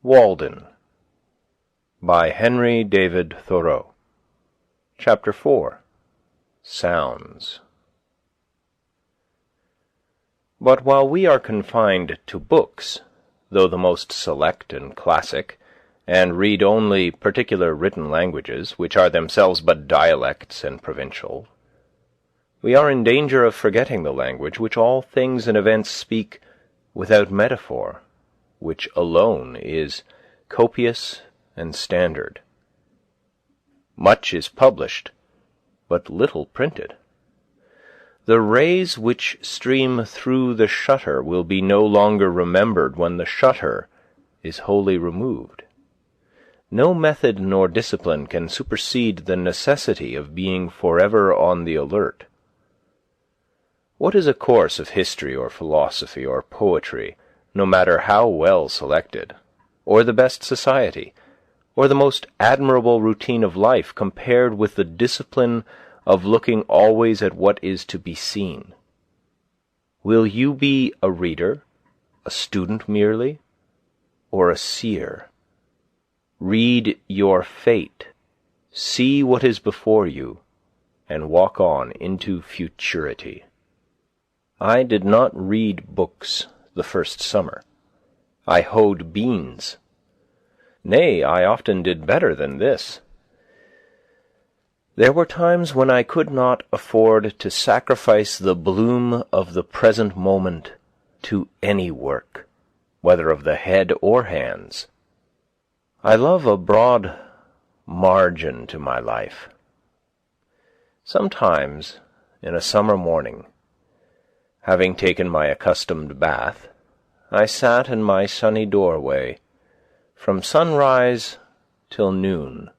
Walden, by Henry David Thoreau. Chapter 4. Sounds. But while we are confined to books, though the most select and classic, and read only particular written languages, which are themselves but dialects and provincial, we are in danger of forgetting the language which all things and events speak without metaphor, which alone is copious and standard. Much is published, but little printed. The rays which stream through the shutter will be no longer remembered when the shutter is wholly removed. No method nor discipline can supersede the necessity of being forever on the alert. What is a course of history or philosophy or poetry, no matter how well selected, or the best society, or the most admirable routine of life, compared with the discipline of looking always at what is to be seen? Will you be a reader, a student merely, or a seer? Read your fate, see what is before you, and walk on into futurity. I did not read books the first summer. I hoed beans. Nay, I often did better than this. There were times when I could not afford to sacrifice the bloom of the present moment to any work, whether of the head or hands. I love a broad margin to my life. Sometimes, in a summer morning, having taken my accustomed bath, I sat in my sunny doorway from sunrise till noon,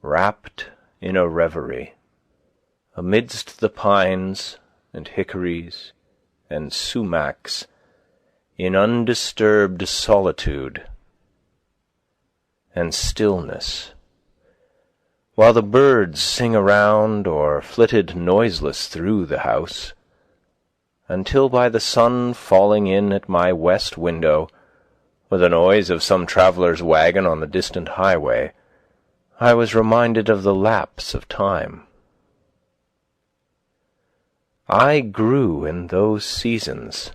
wrapped in a reverie, amidst the pines and hickories and sumacs, in undisturbed solitude and stillness, while the birds sing around or flitted noiseless through the house, until by the sun falling in at my west window, with the noise of some traveller's wagon on the distant highway, I was reminded of the lapse of time. I grew in those seasons,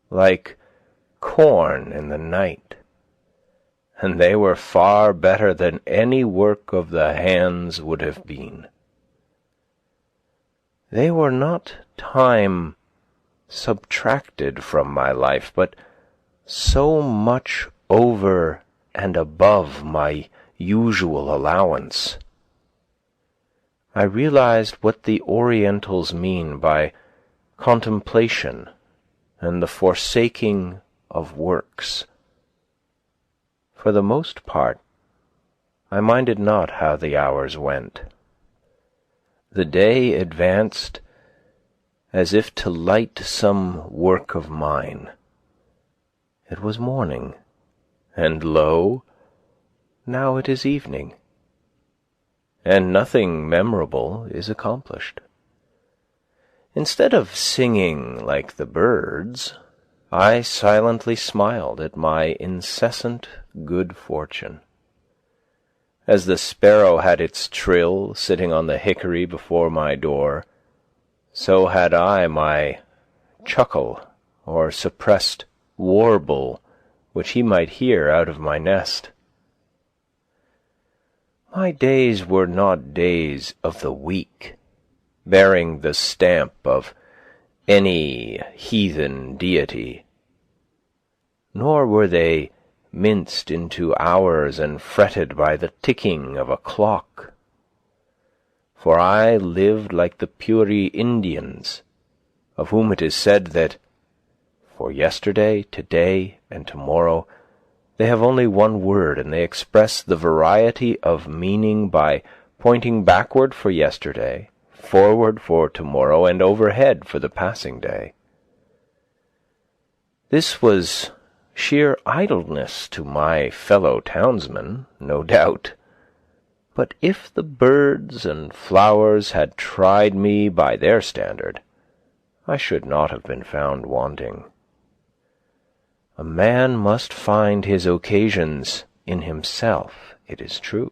like corn in the night, and they were far better than any work of the hands would have been. They were not time subtracted from my life, but so much over and above my usual allowance. I realized what the Orientals mean by contemplation and the forsaking of works. For the most part, I minded not how the hours went. The day advanced as if to light some work of mine. It was morning, and lo, now it is evening, and nothing memorable is accomplished. Instead of singing like the birds, I silently smiled at my incessant good fortune. As the sparrow had its trill sitting on the hickory before my door, so had I my chuckle or suppressed warble which he might hear out of my nest. My days were not days of the week, bearing the stamp of any heathen deity, nor were they minced into hours and fretted by the ticking of a clock. For I lived like the Puri Indians, of whom it is said that for yesterday, today, and tomorrow they have only one word, and they express the variety of meaning by pointing backward for yesterday, forward for tomorrow, and overhead for the passing day. This was sheer idleness to my fellow townsmen, no doubt. But if the birds and flowers had tried me by their standard, I should not have been found wanting. A man must find his occasions in himself, it is true.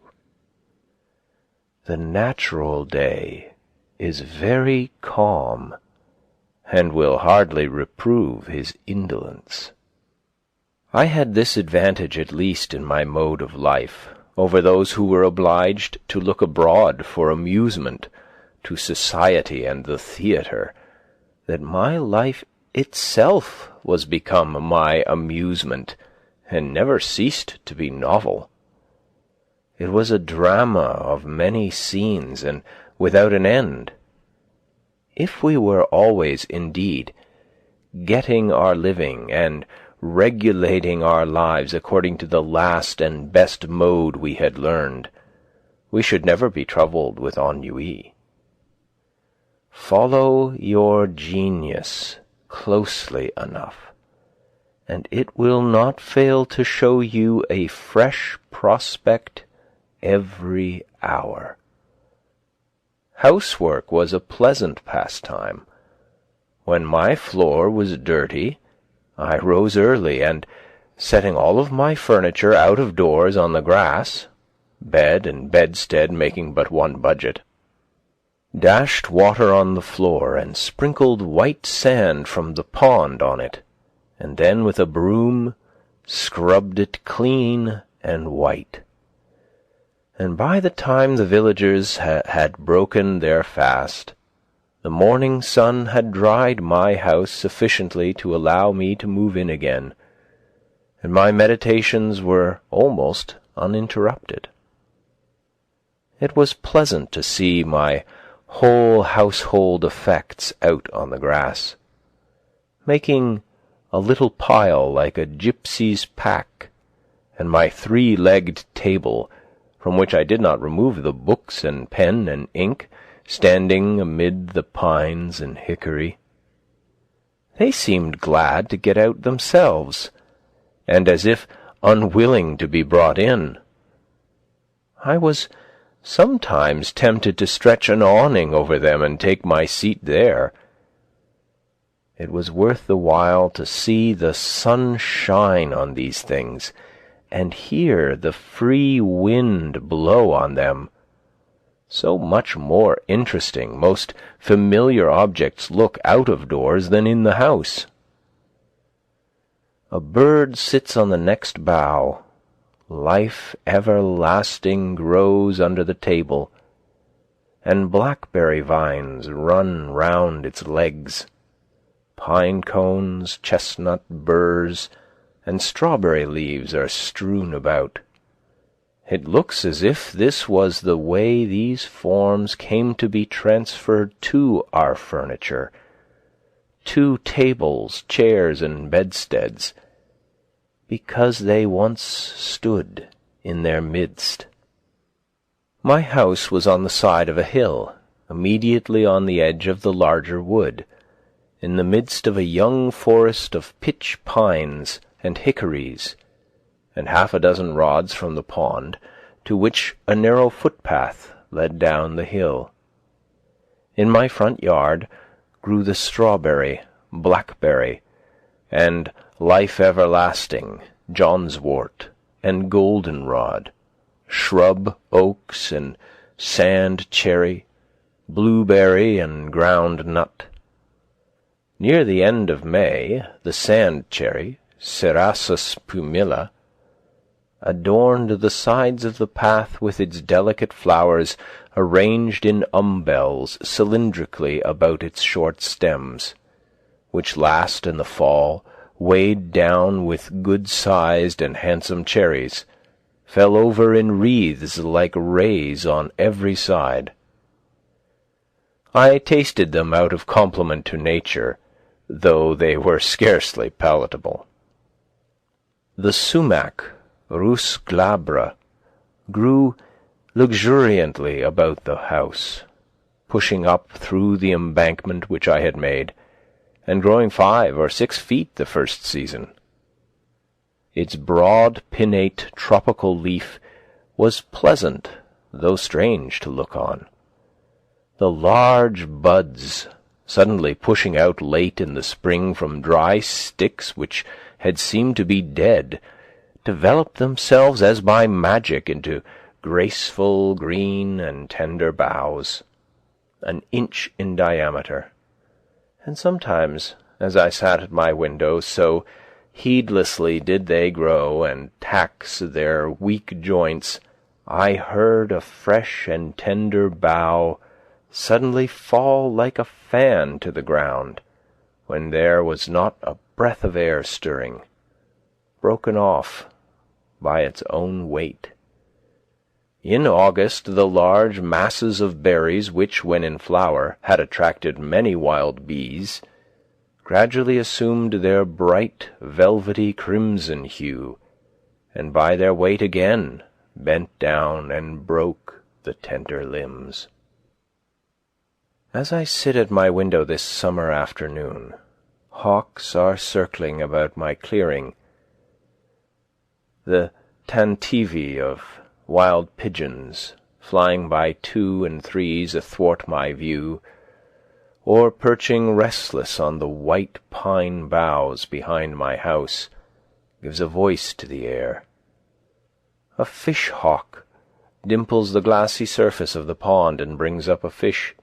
The natural day is very calm, and will hardly reprove his indolence. I had this advantage at least in my mode of life over those who were obliged to look abroad for amusement, to society and the theatre, that my life itself was become my amusement, and never ceased to be novel. It was a drama of many scenes, and without an end. If we were always, indeed, getting our living and regulating our lives according to the last and best mode we had learned, we should never be troubled with ennui. Follow your genius closely enough, and it will not fail to show you a fresh prospect every hour. Housework was a pleasant pastime. When my floor was dirty, I rose early, and, setting all of my furniture out of doors on the grass, bed and bedstead making but one budget, dashed water on the floor and sprinkled white sand from the pond on it, and then with a broom scrubbed it clean and white. And by the time the villagers had broken their fast, the morning sun had dried my house sufficiently to allow me to move in again, and my meditations were almost uninterrupted. It was pleasant to see my whole household effects out on the grass, making a little pile like a gypsy's pack, and my three-legged table, from which I did not remove the books and pen and ink, standing amid the pines and hickory. They seemed glad to get out themselves, and as if unwilling to be brought in. I was sometimes tempted to stretch an awning over them and take my seat there. It was worth the while to see the sun shine on these things, and hear the free wind blow on them. So much more interesting most familiar objects look out of doors than in the house. A bird sits on the next bough. Life everlasting grows under the table, and blackberry vines run round its legs. Pine cones, chestnut burrs, and strawberry leaves are strewn about. It looks as if this was the way these forms came to be transferred to our furniture, to tables, chairs, and bedsteads, because they once stood in their midst. My house was on the side of a hill, immediately on the edge of the larger wood, in the midst of a young forest of pitch pines and hickories, and 6 rods from the pond, to which a narrow footpath led down the hill. In my front yard grew the strawberry, blackberry, and life everlasting, johnswort, and goldenrod, shrub oaks and sand cherry, blueberry and ground nut. Near the end of May, the sand cherry, Cerasus pumila, adorned the sides of the path with its delicate flowers arranged in umbels cylindrically about its short stems, which last in the fall, weighed down with good-sized and handsome cherries, fell over in wreaths like rays on every side. I tasted them out of compliment to nature, though they were scarcely palatable. The sumac, Rus glabra, grew luxuriantly about the house, pushing up through the embankment which I had made, and growing 5 or 6 feet the first season. Its broad, pinnate, tropical leaf was pleasant, though strange to look on. The large buds, suddenly pushing out late in the spring from dry sticks which had seemed to be dead, developed themselves as by magic into graceful green and tender boughs, an inch in diameter. And sometimes, as I sat at my window, so heedlessly did they grow and tax their weak joints, I heard a fresh and tender bough suddenly fall like a fan to the ground, when there was not a breath of air stirring, broken off by its own weight. In August the large masses of berries which, when in flower, had attracted many wild bees, gradually assumed their bright velvety crimson hue, and by their weight again bent down and broke the tender limbs. As I sit at my window this summer afternoon, hawks are circling about my clearing. The tantivy of wild pigeons, flying by 2 and 3s athwart my view, or perching restless on the white pine boughs behind my house, gives a voice to the air. A fish-hawk dimples the glassy surface of the pond and brings up a fish.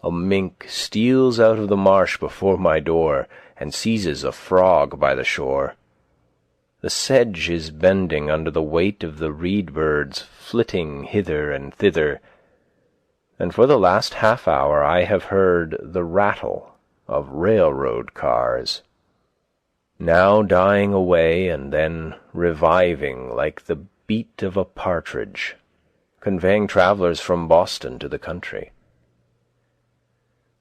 A mink steals out of the marsh before my door and seizes a frog by the shore. The sedge is bending under the weight of the reed-birds flitting hither and thither, and for the last half-hour I have heard the rattle of railroad cars, now dying away and then reviving like the beat of a partridge, conveying travellers from Boston to the country.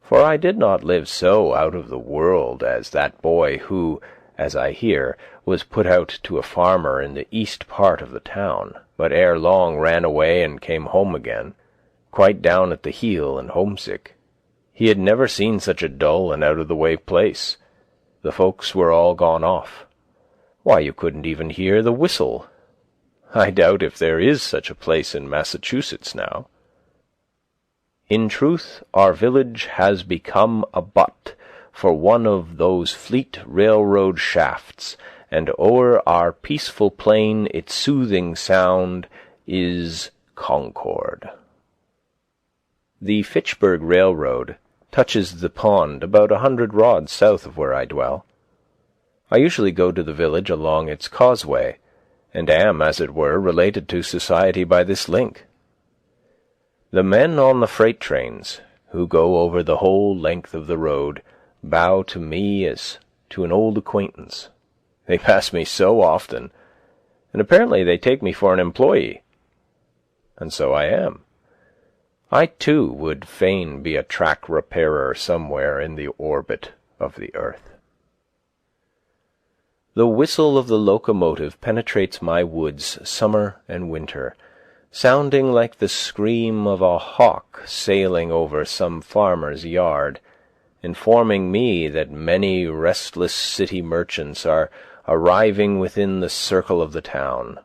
For I did not live so out of the world as that boy who, as I hear, was put out to a farmer in the east part of the town, but ere long ran away and came home again, quite down at the heel and homesick. He had never seen such a dull and out-of-the-way place. The folks were all gone off. Why, you couldn't even hear the whistle. I doubt if there is such a place in Massachusetts now. In truth, our village has become a butt for one of those fleet railroad shafts, and o'er our peaceful plain its soothing sound is Concord. The Fitchburg Railroad touches the pond about 100 rods south of where I dwell. I usually go to the village along its causeway, and am, as it were, related to society by this link. The men on the freight trains, who go over the whole length of the road, bow to me as to an old acquaintance. They pass me so often, and apparently they take me for an employee. And so I am. I, too, would fain be a track repairer somewhere in the orbit of the earth. The whistle of the locomotive penetrates my woods summer and winter, sounding like the scream of a hawk sailing over some farmer's yard, informing me that many restless city merchants are arriving within the circle of the town,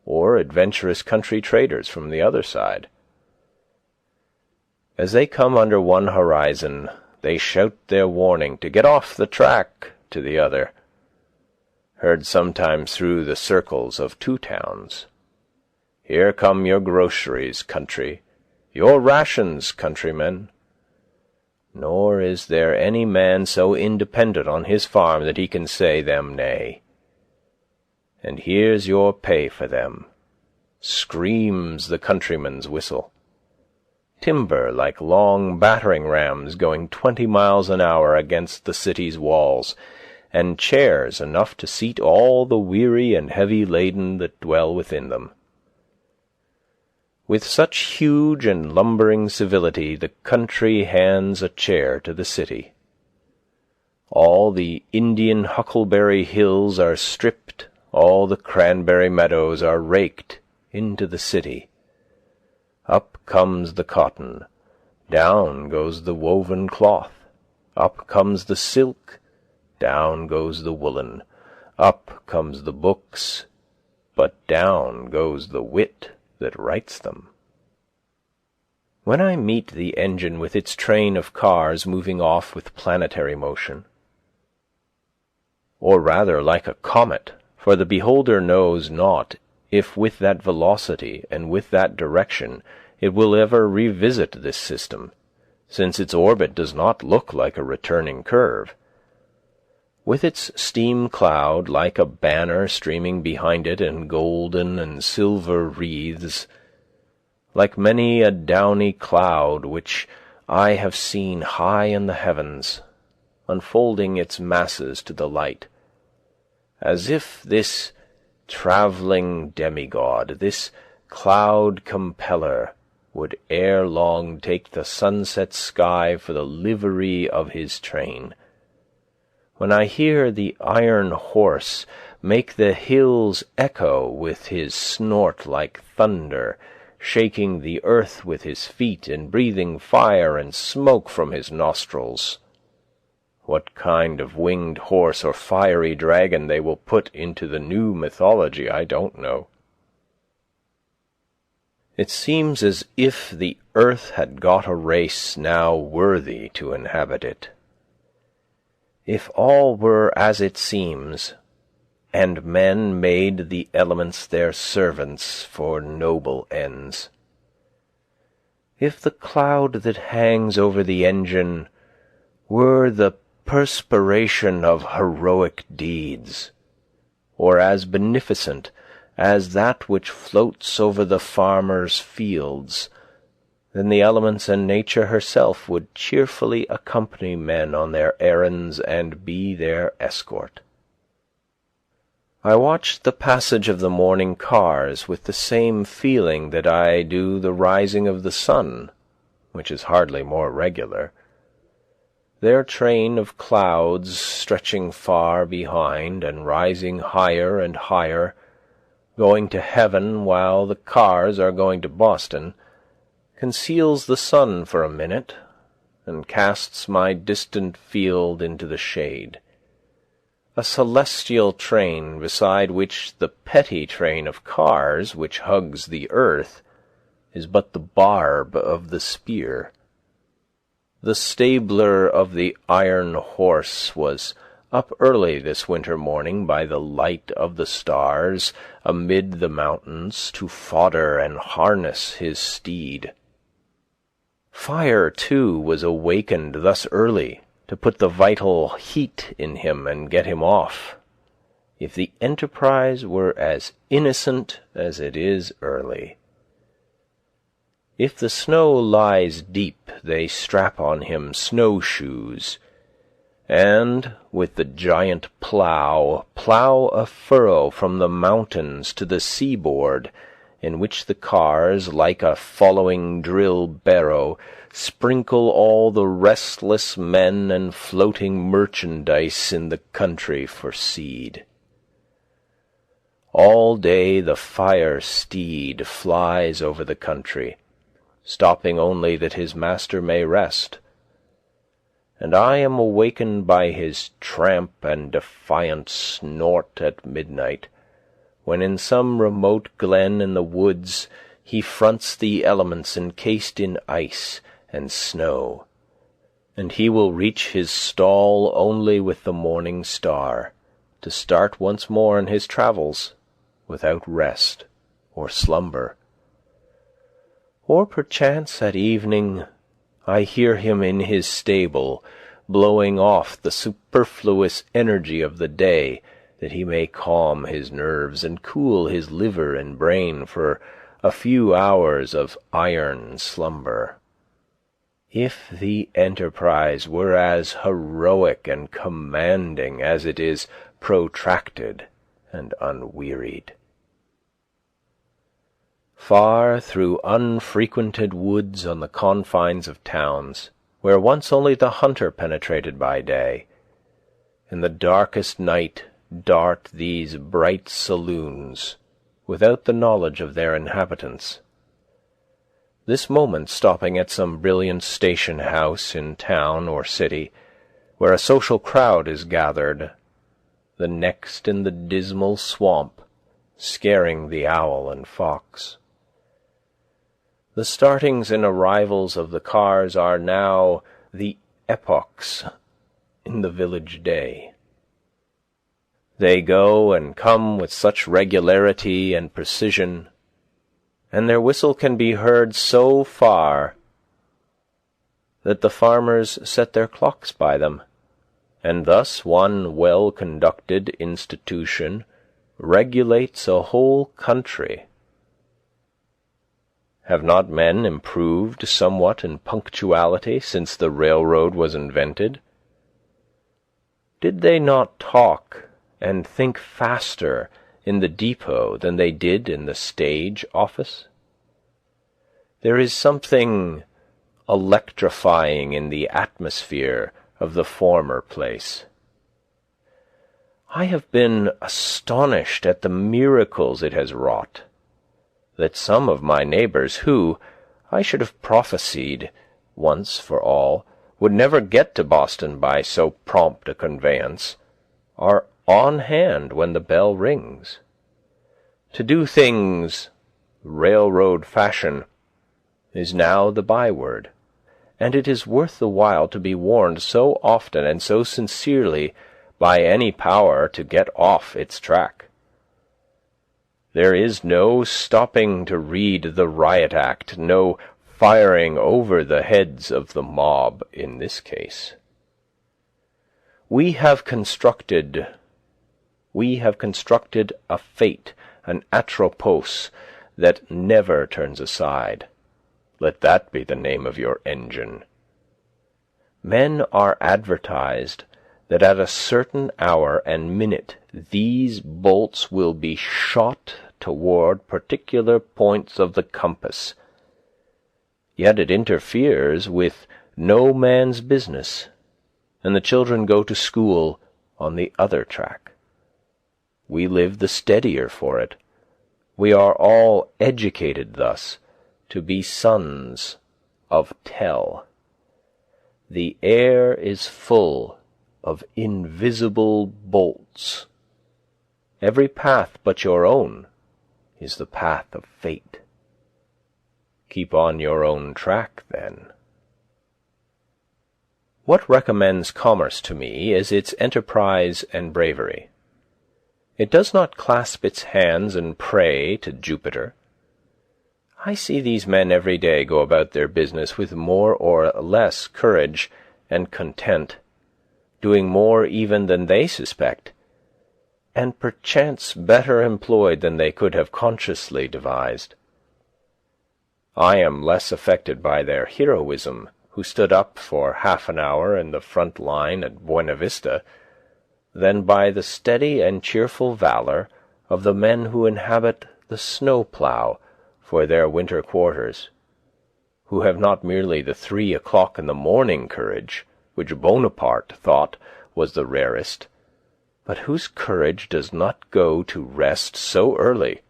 or adventurous country traders from the other side. As they come under one horizon, they shout their warning to get off the track to the other, heard sometimes through the circles of 2 towns. Here come your groceries, country, your rations, countrymen. Nor is there any man so independent on his farm that he can say them nay. And here's your pay for them, screams the countryman's whistle. Timber like long battering rams going 20 miles an hour against the city's walls, and chairs enough to seat all the weary and heavy-laden that dwell within them. With such huge and lumbering civility the country hands a chair to the city. All the Indian huckleberry hills are stripped, all the cranberry meadows are raked into the city. Up comes the cotton, down goes the woven cloth, up comes the silk, down goes the woolen, up comes the books, but down goes the wit that writes them. When I meet the engine with its train of cars moving off with planetary motion, or rather like a comet, for the beholder knows not if with that velocity and with that direction it will ever revisit this system, since its orbit does not look like a returning curve. With its steam cloud like a banner streaming behind it in golden and silver wreaths, like many a downy cloud which I have seen high in the heavens, unfolding its masses to the light, as if this travelling demigod, this cloud compeller, would ere long take the sunset sky for the livery of his train. When I hear the iron horse make the hills echo with his snort like thunder, shaking the earth with his feet and breathing fire and smoke from his nostrils, what kind of winged horse or fiery dragon they will put into the new mythology I don't know. It seems as if the earth had got a race now worthy to inhabit it. If all were as it seems, and men made the elements their servants for noble ends. If the cloud that hangs over the engine were the perspiration of heroic deeds, or as beneficent as that which floats over the farmer's fields, then the elements and nature herself would cheerfully accompany men on their errands and be their escort. I watched the passage of the morning cars with the same feeling that I do the rising of the sun, which is hardly more regular. Their train of clouds stretching far behind and rising higher and higher, going to heaven while the cars are going to Boston, conceals the sun for a minute and casts my distant field into the shade. A celestial train beside which the petty train of cars which hugs the earth is but the barb of the spear. The stabler of the iron horse was up early this winter morning by the light of the stars amid the mountains to fodder and harness his steed. Fire, too, was awakened thus early to put the vital heat in him and get him off. If the enterprise were as innocent as it is early. If the snow lies deep, they strap on him snowshoes, and, with the giant plough a furrow from the mountains to the seaboard, in which the cars, like a following drill barrow, sprinkle all the restless men and floating merchandise in the country for seed. All day the fire steed flies over the country, stopping only that his master may rest, and I am awakened by his tramp and defiant snort at midnight, when in some remote glen in the woods he fronts the elements encased in ice and snow, and he will reach his stall only with the morning star, to start once more on his travels, without rest or slumber. Or perchance at evening I hear him in his stable, blowing off the superfluous energy of the day, that he may calm his nerves and cool his liver and brain for a few hours of iron slumber. If the enterprise were as heroic and commanding as it is protracted and unwearied. Far through unfrequented woods on the confines of towns, where once only the hunter penetrated by day, in the darkest night dart these bright saloons, without the knowledge of their inhabitants. This moment stopping at some brilliant station house in town or city, where a social crowd is gathered, the next in the dismal swamp, scaring the owl and fox. The startings and arrivals of the cars are now the epochs in the village day. They go and come with such regularity and precision, and their whistle can be heard so far that the farmers set their clocks by them, and thus one well-conducted institution regulates a whole country. Have not men improved somewhat in punctuality since the railroad was invented? Did they not talk and think faster in the depot than they did in the stage office? There is something electrifying in the atmosphere of the former place. I have been astonished at the miracles it has wrought, that some of my neighbours who, I should have prophesied, once for all, would never get to Boston by so prompt a conveyance, are on hand when the bell rings. To do things railroad fashion is now the byword, and it is worth the while to be warned so often and so sincerely by any power to get off its track. There is no stopping to read the Riot Act, no firing over the heads of the mob in this case. We have constructed a fate, an atropos, that never turns aside. Let that be the name of your engine. Men are advertised that at a certain hour and minute these bolts will be shot toward particular points of the compass. Yet it interferes with no man's business, and the children go to school on the other track. We live the steadier for it. We are all educated thus to be sons of Tell. The air is full of invisible bolts. Every path but your own is the path of fate. Keep on your own track, then. What recommends commerce to me is its enterprise and bravery. It does not clasp its hands and pray to Jupiter. I see these men every day go about their business with more or less courage and content, doing more even than they suspect, and perchance better employed than they could have consciously devised. I am less affected by their heroism, who stood up for half an hour in the front line at Buena Vista, than by the steady and cheerful valour of the men who inhabit the snow-plough for their winter quarters, who have not merely the 3 o'clock in the morning courage, which Bonaparte thought was the rarest, but whose courage does not go to rest so early,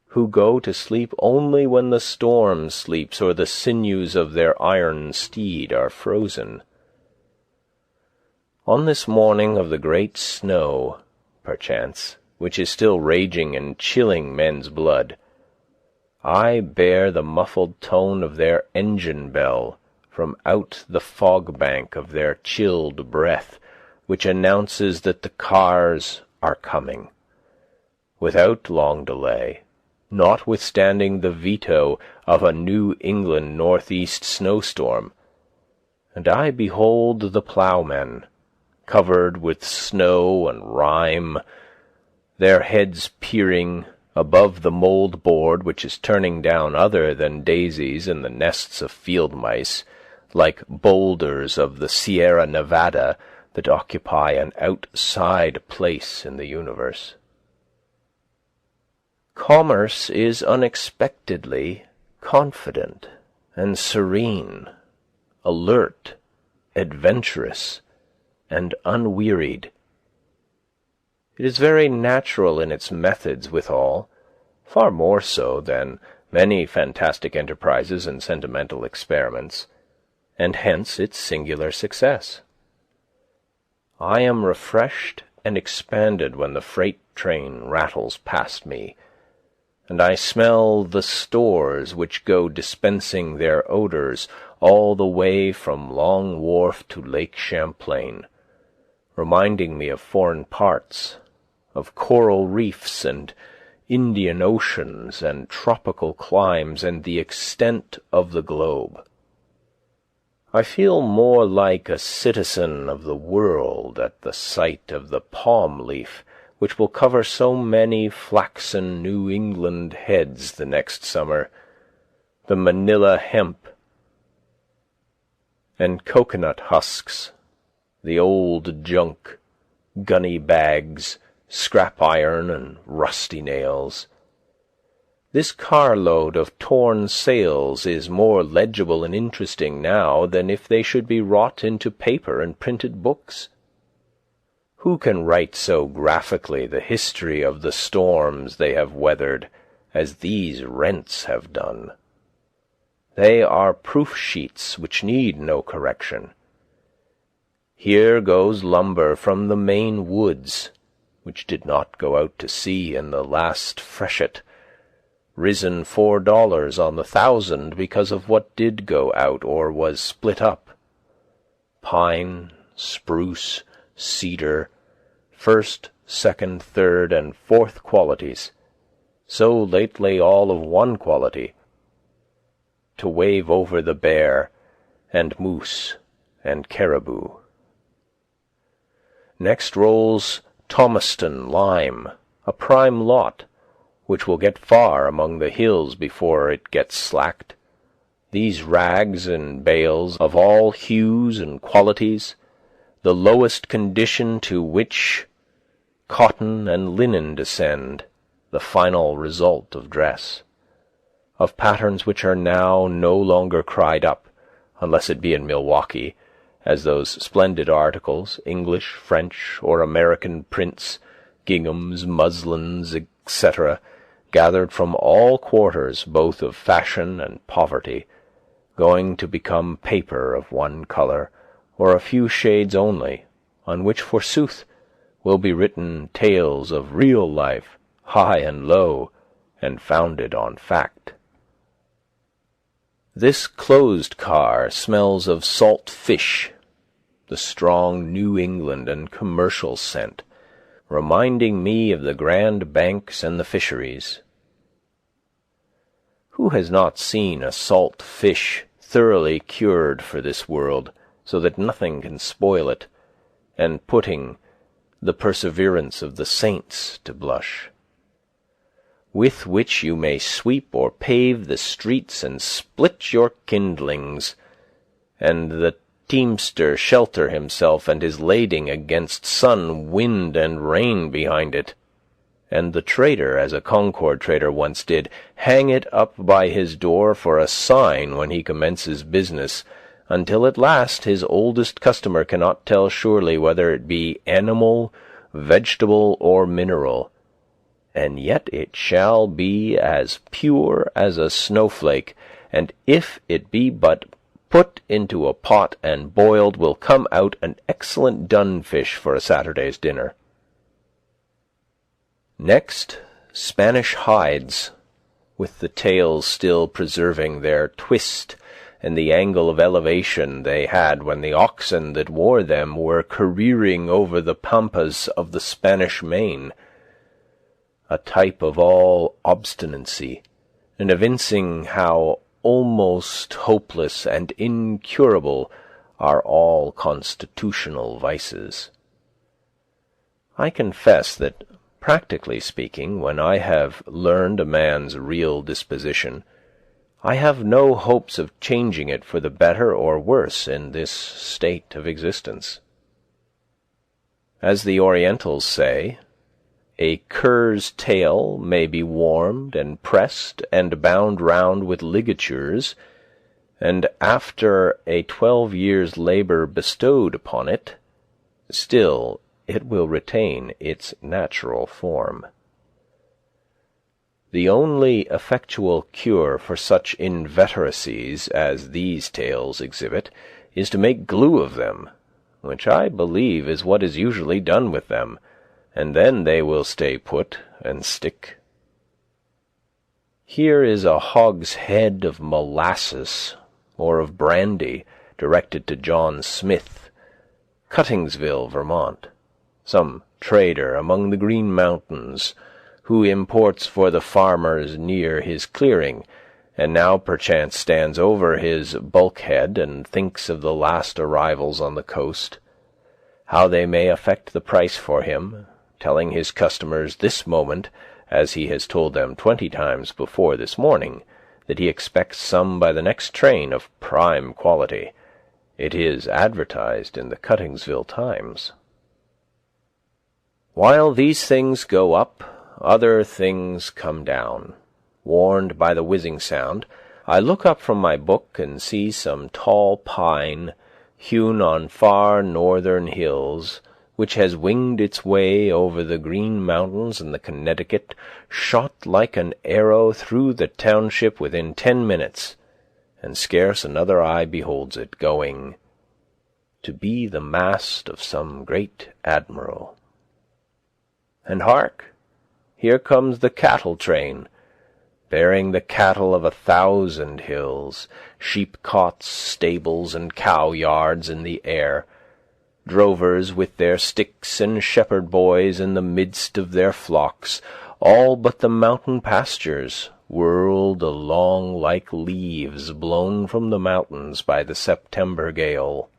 who go to sleep only when the storm sleeps or the sinews of their iron steed are frozen. On this morning of the great snow, perchance, which is still raging and chilling men's blood, I bear the muffled tone of their engine bell from out the fog-bank of their chilled breath, which announces that the cars are coming, without long delay, notwithstanding the veto of a New England northeast snowstorm, and I behold the ploughmen, covered with snow and rime, their heads peering above the mould-board which is turning down other than daisies and the nests of field mice, like boulders of the Sierra Nevada that occupy an outside place in the universe. Commerce is unexpectedly confident and serene, alert, adventurous, and unwearied. It is very natural in its methods withal, far more so than many fantastic enterprises and sentimental experiments, and hence its singular success. I am refreshed and expanded when the freight train rattles past me, and I smell the stores which go dispensing their odours all the way from Long Wharf to Lake Champlain, reminding me of foreign parts, of coral reefs and Indian oceans and tropical climes and the extent of the globe. I feel more like a citizen of the world at the sight of the palm leaf which will cover so many flaxen New England heads the next summer, the Manila hemp and coconut husks, the old junk, gunny bags, scrap iron, and rusty nails. This carload of torn sails is more legible and interesting now than if they should be wrought into paper and printed books. Who can write so graphically the history of the storms they have weathered as these rents have done? They are proof sheets which need no correction. Here goes lumber from the Maine woods, which did not go out to sea in the last freshet, risen $4 on the 1,000 because of what did go out or was split up. Pine, spruce, cedar, first, second, third, and fourth qualities, so lately all of one quality, to wave over the bear and moose and caribou. Next rolls Thomaston lime, a prime lot, which will get far among the hills before it gets slacked. These rags and bales of all hues and qualities, the lowest condition to which cotton and linen descend, the final result of dress, of patterns which are now no longer cried up, unless it be in Milwaukee, as those splendid articles, English, French, or American prints, ginghams, muslins, etc., gathered from all quarters both of fashion and poverty, going to become paper of one colour, or a few shades only, on which, forsooth, will be written tales of real life, high and low, and founded on fact. This closed car smells of salt fish, the strong New England and commercial scent, reminding me of the Grand Banks and the fisheries. Who has not seen a salt fish thoroughly cured for this world, so that nothing can spoil it, and putting the perseverance of the saints to blush, with which you may sweep or pave the streets and split your kindlings, and the teamster shelter himself and his lading against sun, wind, and rain behind it, and the trader, as a Concord trader once did, hang it up by his door for a sign when he commences business, until at last his oldest customer cannot tell surely whether it be animal, vegetable, or mineral, and yet it shall be as pure as a snowflake, and if it be but put into a pot and boiled, will come out an excellent dun fish for a Saturday's dinner. Next, Spanish hides, with the tails still preserving their twist and the angle of elevation they had when the oxen that wore them were careering over the pampas of the Spanish Main, a type of all obstinacy, and evincing how almost hopeless and incurable are all constitutional vices. I confess that, practically speaking, when I have learned a man's real disposition, I have no hopes of changing it for the better or worse in this state of existence. As the Orientals say, a cur's tail may be warmed and pressed and bound round with ligatures, and after a 12 years' labour bestowed upon it, still it will retain its natural form. The only effectual cure for such inveteracies as these tails exhibit is to make glue of them, which I believe is what is usually done with them, and then they will stay put and stick. Here is a hogshead of molasses or of brandy directed to John Smith, Cuttingsville, Vermont, some trader among the Green Mountains, who imports for the farmers near his clearing, and now perchance stands over his bulkhead and thinks of the last arrivals on the coast, how they may affect the price for him, telling his customers this moment, as he has told them 20 times before this morning, that he expects some by the next train of prime quality. It is advertised in the Cuttingsville Times. While these things go up, other things come down. Warned by the whizzing sound, I look up from my book and see some tall pine, hewn on far northern hills, which has winged its way over the Green Mountains and the Connecticut, shot like an arrow through the township within 10 minutes, and scarce another eye beholds it, going to be the mast of some great admiral. And hark! Here comes the cattle train, bearing the cattle of 1,000 hills, sheep-cots, stables, and cow-yards in the air, drovers with their sticks and shepherd-boys in the midst of their flocks, all but the mountain pastures, whirled along like leaves blown from the mountains by the September gale.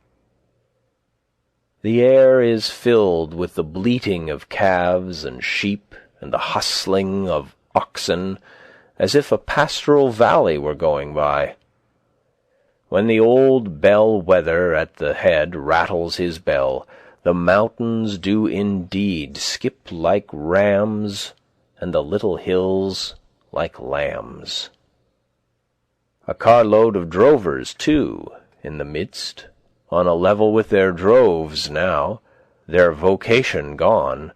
The air is filled with the bleating of calves and sheep and the hustling of oxen, as if a pastoral valley were going by. When the old bell-wether at the head rattles his bell, the mountains do indeed skip like rams, and the little hills like lambs. A carload of drovers, too, in the midst, on a level with their droves now, their vocation gone,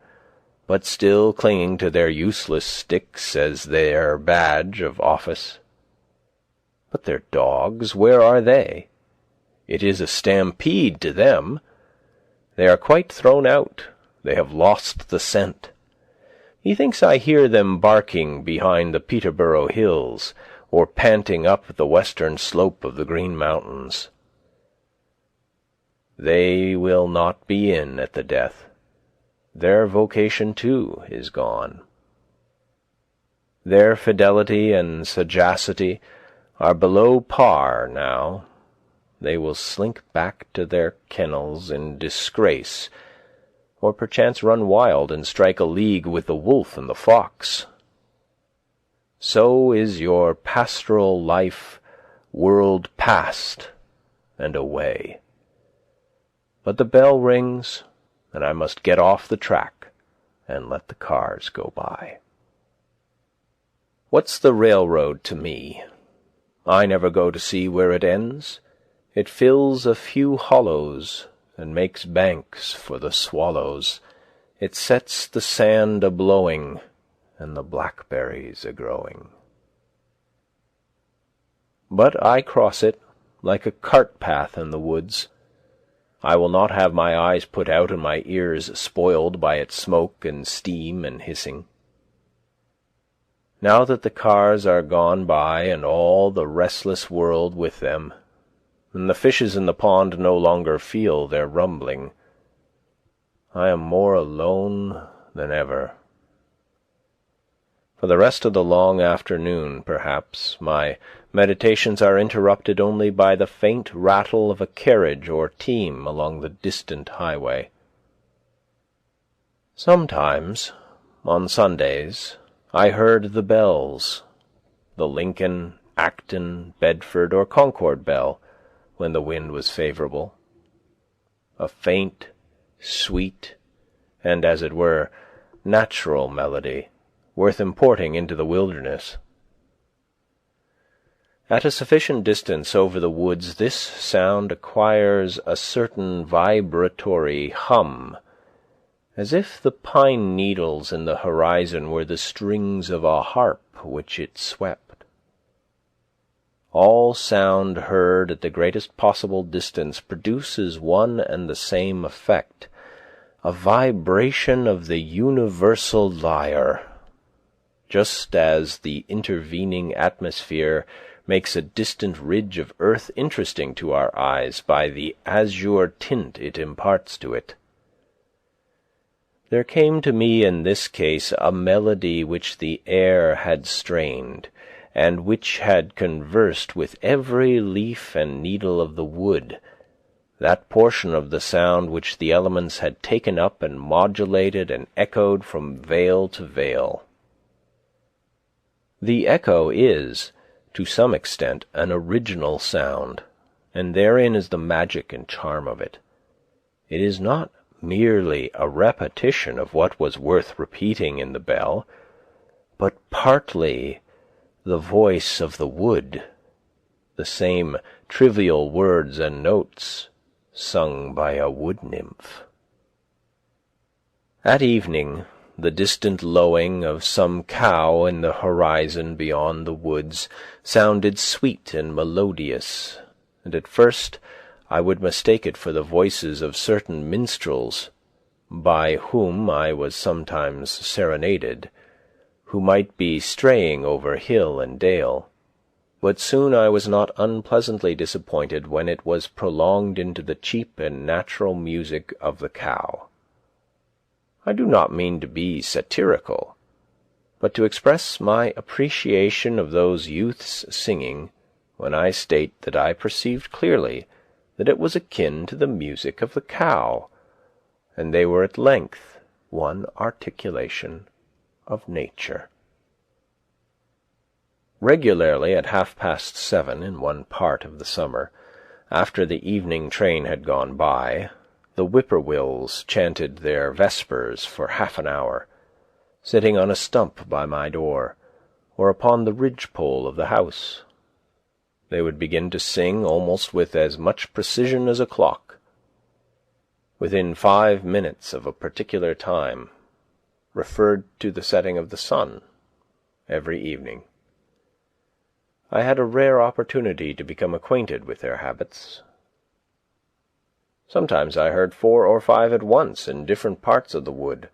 but still clinging to their useless sticks as their badge of office. But their dogs, where are they? It is a stampede to them. They are quite thrown out. They have lost the scent. Methinks I hear them barking behind the Peterborough hills, or panting up the western slope of the Green Mountains. They will not be in at the death. Their vocation, too, is gone. Their fidelity and sagacity are below par now. They will slink back to their kennels in disgrace, or perchance run wild and strike a league with the wolf and the fox. So is your pastoral life whirled past and away. But the bell rings, and I must get off the track and let the cars go by. What's the railroad to me? I never go to see where it ends. It fills a few hollows and makes banks for the swallows. It sets the sand a-blowing and the blackberries a-growing. But I cross it like a cart path in the woods. I will not have my eyes put out and my ears spoiled by its smoke and steam and hissing. Now that the cars are gone by and all the restless world with them, and the fishes in the pond no longer feel their rumbling, I am more alone than ever. For the rest of the long afternoon, perhaps, my meditations are interrupted only by the faint rattle of a carriage or team along the distant highway. Sometimes, on Sundays, I heard the bells, the Lincoln, Acton, Bedford, or Concord bell, when the wind was favorable. A faint, sweet, and, as it were, natural melody, worth importing into the wilderness. At a sufficient distance over the woods this sound acquires a certain vibratory hum, as if the pine needles in the horizon were the strings of a harp which it swept. All sound heard at the greatest possible distance produces one and the same effect, a vibration of the universal lyre, just as the intervening atmosphere makes a distant ridge of earth interesting to our eyes by the azure tint it imparts to it. There came to me in this case a melody which the air had strained, and which had conversed with every leaf and needle of the wood, that portion of the sound which the elements had taken up and modulated and echoed from vale to vale. The echo is, to some extent, an original sound, and therein is the magic and charm of it. It is not merely a repetition of what was worth repeating in the bell, but partly the voice of the wood, the same trivial words and notes sung by a wood-nymph. At evening, the distant lowing of some cow in the horizon beyond the woods sounded sweet and melodious, and at first I would mistake it for the voices of certain minstrels, by whom I was sometimes serenaded, who might be straying over hill and dale, but soon I was not unpleasantly disappointed when it was prolonged into the cheap and natural music of the cow. I do not mean to be satirical, but to express my appreciation of those youths singing, when I state that I perceived clearly that it was akin to the music of the cow, and they were at length one articulation of nature. Regularly at 7:30 in one part of the summer, after the evening train had gone by, the whippoorwills chanted their vespers for half an hour, sitting on a stump by my door, or upon the ridge-pole of the house. They would begin to sing almost with as much precision as a clock. Within 5 minutes of a particular time, referred to the setting of the sun, every evening. I had a rare opportunity to become acquainted with their habits. Sometimes I heard 4 or 5 at once in different parts of the wood,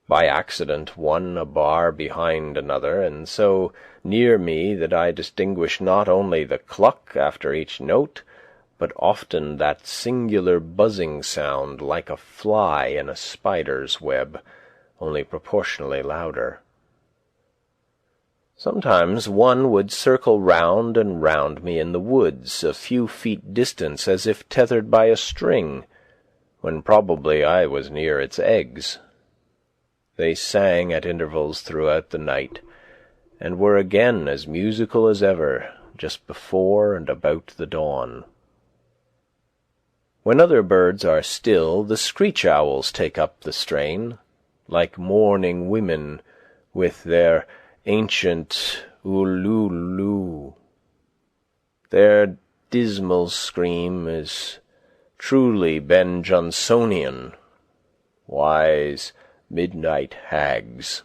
by accident one a bar behind another, and so near me that I distinguished not only the cluck after each note, but often that singular buzzing sound like a fly in a spider's web, only proportionally louder. Sometimes one would circle round and round me in the woods, a few feet distant, as if tethered by a string, when probably I was near its eggs. They sang at intervals throughout the night, and were again as musical as ever, just before and about the dawn. When other birds are still, the screech-owls take up the strain, like mourning women, with their ancient ululu. Their dismal scream is truly Ben Jonsonian, wise midnight hags.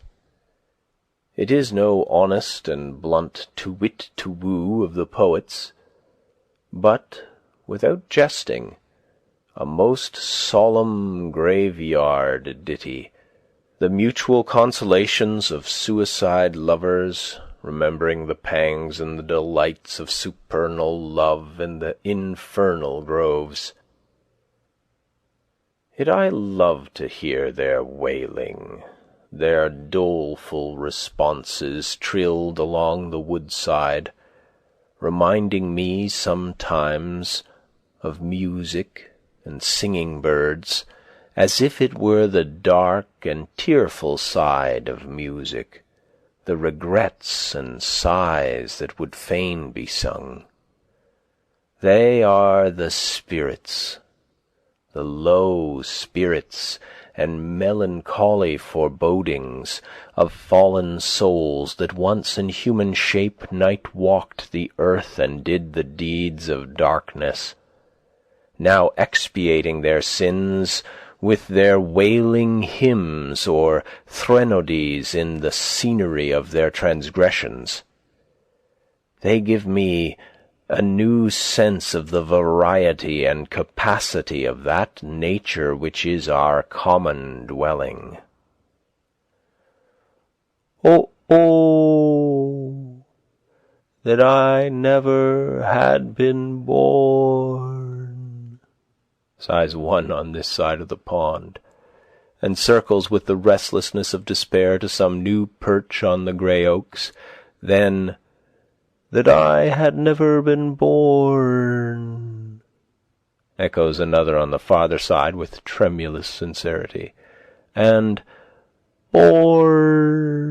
It is no honest and blunt to-wit-to-woo of the poets, but, without jesting, a most solemn graveyard ditty, the mutual consolations of suicide lovers, remembering the pangs and the delights of supernal love in the infernal groves. Yet I love to hear their wailing, their doleful responses trilled along the woodside, reminding me sometimes of music and singing birds, as if it were the dark and tearful side of music, the regrets and sighs that would fain be sung. They are the spirits, the low spirits and melancholy forebodings of fallen souls that once in human shape night-walked the earth and did the deeds of darkness, now expiating their sins with their wailing hymns or threnodies in the scenery of their transgressions. They give me a new sense of the variety and capacity of that nature which is our common dwelling. Oh, that I never had been born," sighs one on this side of the pond, and circles with the restlessness of despair to some new perch on the grey oaks. Then, "that I had never been born," echoes another on the farther side with tremulous sincerity, and "born"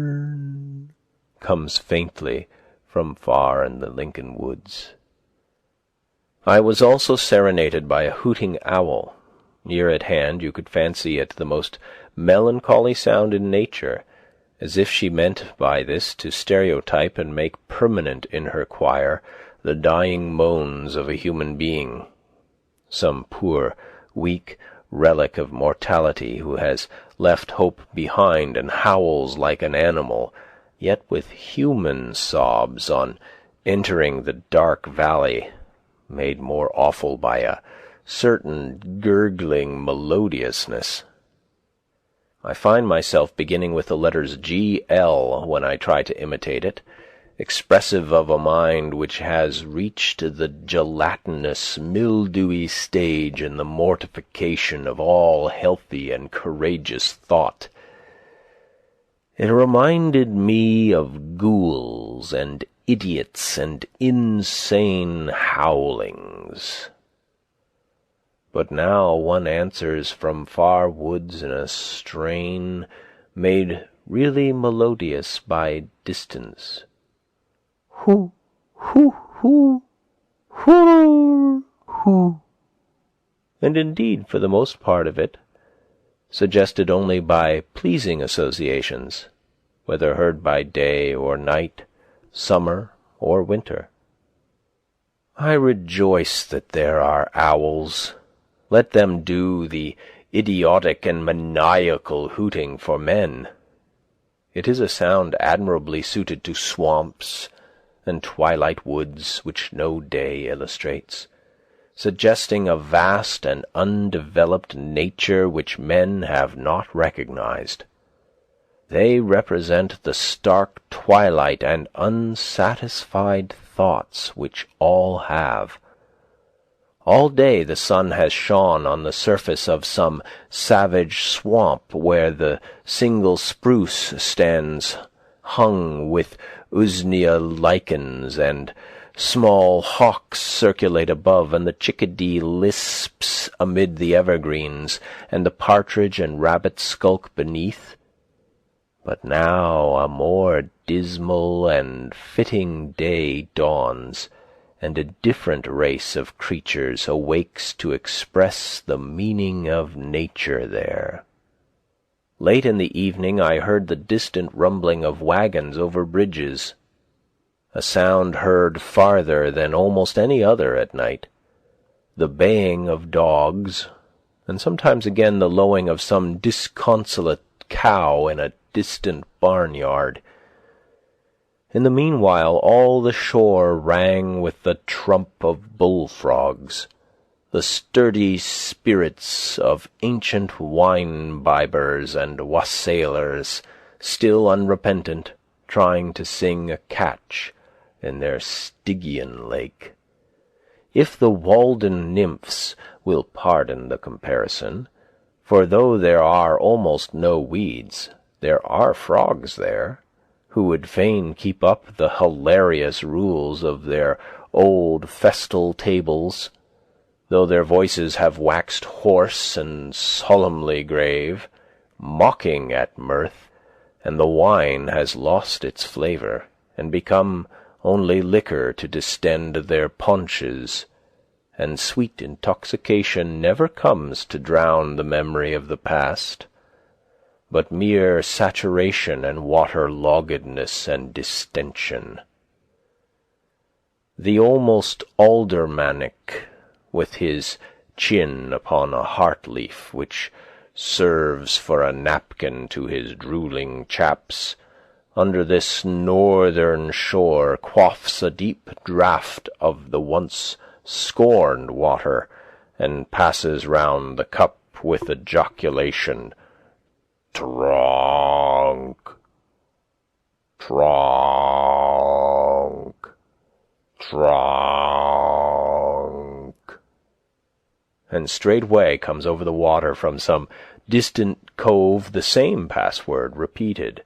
comes faintly from far in the Lincoln woods. I was also serenaded by a hooting owl. Near at hand you could fancy it the most melancholy sound in nature, as if she meant by this to stereotype and make permanent in her choir the dying moans of a human being, some poor, weak relic of mortality who has left hope behind and howls like an animal, yet with human sobs on entering the dark valley, made more awful by a certain gurgling melodiousness. I find myself beginning with the letters G.L. when I try to imitate it, expressive of a mind which has reached the gelatinous, mildewy stage in the mortification of all healthy and courageous thought. It reminded me of ghouls and idiots and insane howlings. But now one answers from far woods in a strain made really melodious by distance. Hoo, hoo, hoo, hoo, hoo. And indeed, for the most part of it, suggested only by pleasing associations, whether heard by day or night, summer or winter. I rejoice that there are owls. Let them do the idiotic and maniacal hooting for men. It is a sound admirably suited to swamps and twilight woods which no day illustrates, suggesting a vast and undeveloped nature which men have not recognized. They represent the stark twilight and unsatisfied thoughts which all have. All day the sun has shone on the surface of some savage swamp where the single spruce stands hung with usnea lichens, and small hawks circulate above, and the chickadee lisps amid the evergreens, and the partridge and rabbit skulk beneath. But now a more dismal and fitting day dawns, and a different race of creatures awakes to express the meaning of nature there. Late in the evening I heard the distant rumbling of wagons over bridges, a sound heard farther than almost any other at night, the baying of dogs, and sometimes again the lowing of some disconsolate cow in a distant barnyard. In the meanwhile all the shore rang with the trump of bullfrogs, the sturdy spirits of ancient wine-bibbers and wassailers, still unrepentant, trying to sing a catch in their Stygian lake. If the Walden nymphs will pardon the comparison, for though there are almost no weeds, there are frogs there, who would fain keep up the hilarious rules of their old festal tables, though their voices have waxed hoarse and solemnly grave, mocking at mirth, and the wine has lost its flavour, and become only liquor to distend their paunches, and sweet intoxication never comes to drown the memory of the past, but mere saturation and water-loggedness and distension. The almost aldermanic, with his chin upon a heart-leaf which serves for a napkin to his drooling chaps, under this northern shore quaffs a deep draught of the once scorned water, and passes round the cup with ejaculation, "Tronk, tronk." and straightway comes over the water from some distant cove the same password repeated,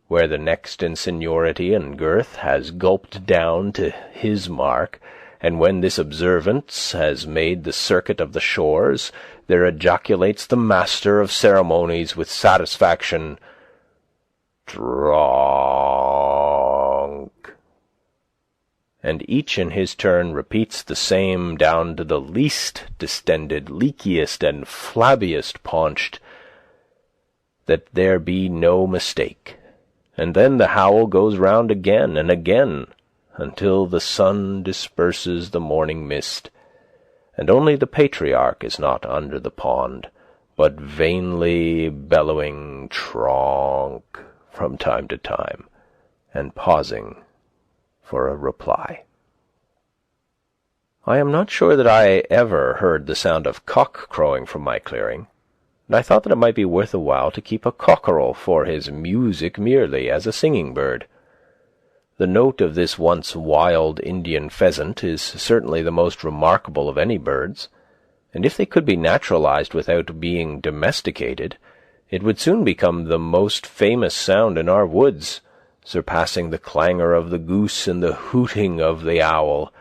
where the next in seniority and girth has gulped down to his mark, and when this observance has made the circuit of the shores, there ejaculates the master of ceremonies with satisfaction, "Drunk," and each in his turn repeats the same down to the least distended, leakiest, and flabbiest paunched, that there be no mistake. And then the howl goes round again and again, until the sun disperses the morning mist, and only the patriarch is not under the pond, but vainly bellowing "Tronk" from time to time, and pausing for a reply. I am not sure that I ever heard the sound of cock crowing from my clearing, and I thought that it might be worth a while to keep a cockerel for his music merely as a singing bird. The note of this once wild Indian pheasant is certainly the most remarkable of any birds, and if they could be naturalized without being domesticated, it would soon become the most famous sound in our woods, surpassing the clangor of the goose and the hooting of the owl.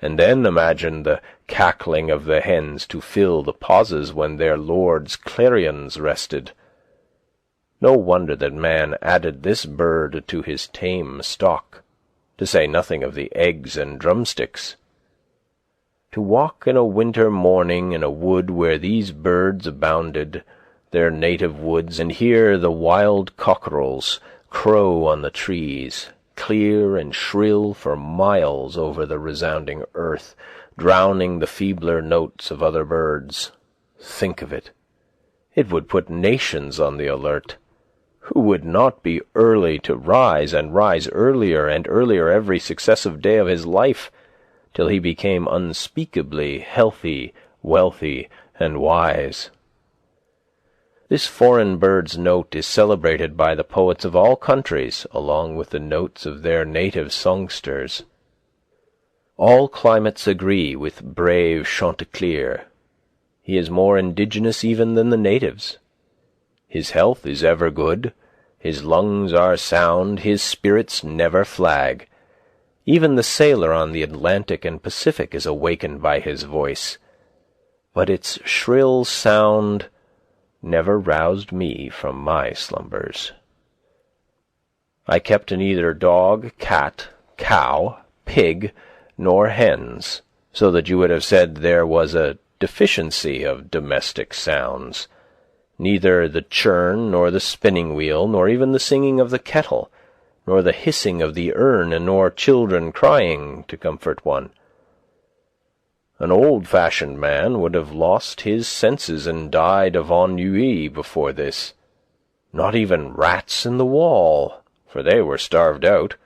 And then imagine the cackling of the hens to fill the pauses when their lords' clarions rested. No wonder that man added this bird to his tame stock, to say nothing of the eggs and drumsticks. To walk in a winter morning in a wood where these birds abounded, their native woods, and hear the wild cockerels crow on the trees, clear and shrill for miles over the resounding earth, drowning the feebler notes of other birds. Think of it. It would put nations on the alert. Who would not be early to rise, and rise earlier and earlier every successive day of his life, till he became unspeakably healthy, wealthy, and wise? This foreign bird's note is celebrated by the poets of all countries, along with the notes of their native songsters. All climates agree with brave Chanticleer. He is more indigenous even than the natives. His health is ever good, his lungs are sound, his spirits never flag. Even the sailor on the Atlantic and Pacific is awakened by his voice, but its shrill sound never roused me from my slumbers. I kept neither dog, cat, cow, pig, nor hens, so that you would have said there was a deficiency of domestic sounds. Neither the churn, nor the spinning wheel, nor even the singing of the kettle, nor the hissing of the urn, nor children crying to comfort one. An old-fashioned man would have lost his senses and died of ennui before this. Not even rats in the wall, for they were starved out,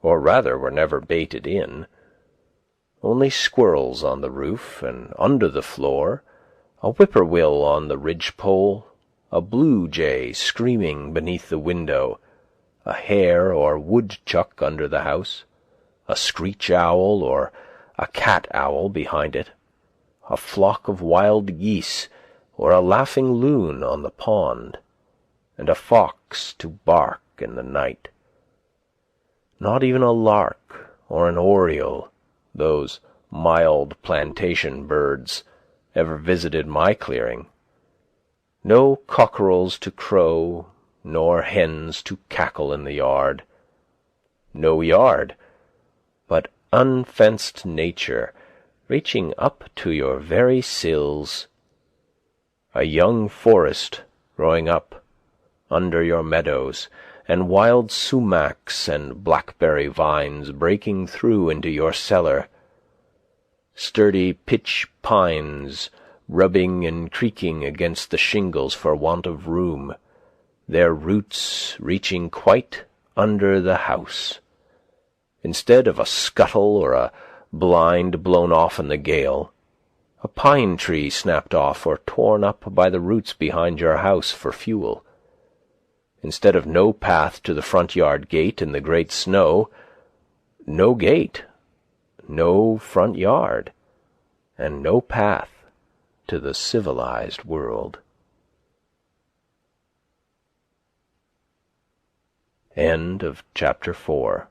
or rather were never baited in. Only squirrels on the roof and under the floor, a whippoorwill on the ridge-pole, a blue jay screaming beneath the window, a hare or woodchuck under the house, a screech owl or a cat-owl behind it, a flock of wild geese or a laughing loon on the pond, and a fox to bark in the night. Not even a lark or an oriole, those mild plantation birds, ever visited my clearing. No cockerels to crow, nor hens to cackle in the yard. No yard, but unfenced nature, reaching up to your very sills. A young forest growing up under your meadows, and wild sumacs and blackberry vines breaking through into your cellar. Sturdy pitch pines rubbing and creaking against the shingles for want of room, their roots reaching quite under the house. Instead of a scuttle or a blind blown off in the gale, a pine tree snapped off or torn up by the roots behind your house for fuel. Instead of no path to the front yard gate in the great snow, no gate, no front yard, and no path to the civilized world. End of chapter 4.